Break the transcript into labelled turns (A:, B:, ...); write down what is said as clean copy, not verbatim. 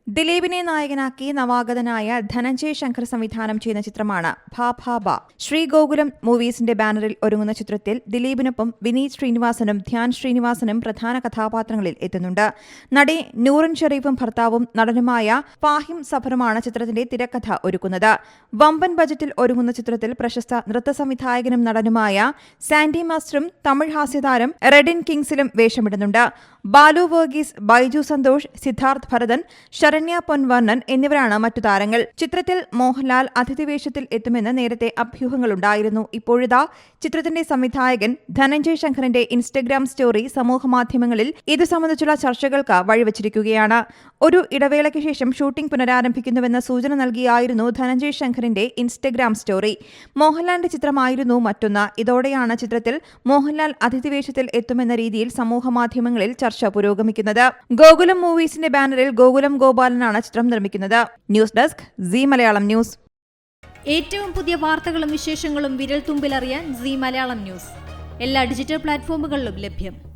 A: ദിലീപിനെ നായകനാക്കി നവാഗതനായ ധനഞ്ജയ് ശങ്കർ സംവിധാനം ചെയ്യുന്ന ചിത്രമാണ് ഭാ ഭാ ഭാ. ശ്രീ ഗോകുലം മൂവീസിന്റെ ബാനറിൽ ഒരുങ്ങുന്ന ചിത്രത്തിൽ ദിലീപിനൊപ്പം വിനീത് ശ്രീനിവാസനും ധ്യാൻ ശ്രീനിവാസനും പ്രധാന കഥാപാത്രങ്ങളിൽ എത്തുന്നുണ്ട്. നടി നൂറിൻ ഷെരീഫും ഭർത്താവും നടനുമായ ഫാഹിം സഫറുമാണ് ചിത്രത്തിന്റെ തിരക്കഥ ഒരുക്കുന്നത്. വമ്പൻ ബജറ്റിൽ ഒരുങ്ങുന്ന ചിത്രത്തിൽ പ്രശസ്ത നൃത്ത സംവിധായകനും നടനുമായ സാൻഡി മാസ്റ്ററും തമിഴ് ഹാസ്യതാരം റെഡിൻ കിങ്സിലും വേഷമിടുന്നുണ്ട്. ബാലു വർഗീസ്, ബൈജു സന്തോഷ്, സിദ്ധാർത്ഥ് ഭരതൻ, ശരണ്യ പൊൻവർണ്ണൻ എന്നിവരാണ് മറ്റു താരങ്ങൾ. ചിത്രത്തിൽ മോഹൻലാൽ അതിഥിവേഷത്തിൽ എത്തുമെന്ന് നേരത്തെ അഭ്യൂഹങ്ങളുണ്ടായിരുന്നു. ഇപ്പോഴിതാ ചിത്രത്തിന്റെ സംവിധായകൻ ധനഞ്ജയ് ശങ്കറിന്റെ ഇൻസ്റ്റഗ്രാം സ്റ്റോറി സമൂഹമാധ്യമങ്ങളിൽ ഇതു സംബന്ധിച്ചുള്ള ചർച്ചകൾക്ക് വഴിവച്ചിരിക്കുകയാണ്. ഒരു ഇടവേളയ്ക്ക് ശേഷം ഷൂട്ടിംഗ് പുനരാരംഭിക്കുന്നുവെന്ന സൂചന നൽകിയായിരുന്നു ധനഞ്ജയ് ശങ്കറിന്റെ ഇൻസ്റ്റഗ്രാം സ്റ്റോറി. മോഹൻലാലിന്റെ ചിത്രമായിരുന്നു മറ്റൊന്ന്. ഇതോടെയാണ് ചിത്രത്തിൽ മോഹൻലാൽ അതിഥിവേഷത്തിൽ എത്തുമെന്ന രീതിയിൽ സമൂഹമാധ്യമങ്ങളിൽ ചർച്ച പുരോഗമിക്കുന്നത്. ഗോകുലം മൂവീസിന്റെ ബാനറിൽ ഗോകുലം ഗോപാലനാണ് ചിത്രം നിർമ്മിക്കുന്നത്. News desk Zee Malayalam news.
B: ഏറ്റവും പുതിയ വാർത്തകളും വിശേഷങ്ങളും വിരൽ തുമ്പിലറിയാൻ സീ മലയാളം ന്യൂസ് എല്ലാ ഡിജിറ്റൽ പ്ലാറ്റ്ഫോമുകളിലും ലഭ്യം.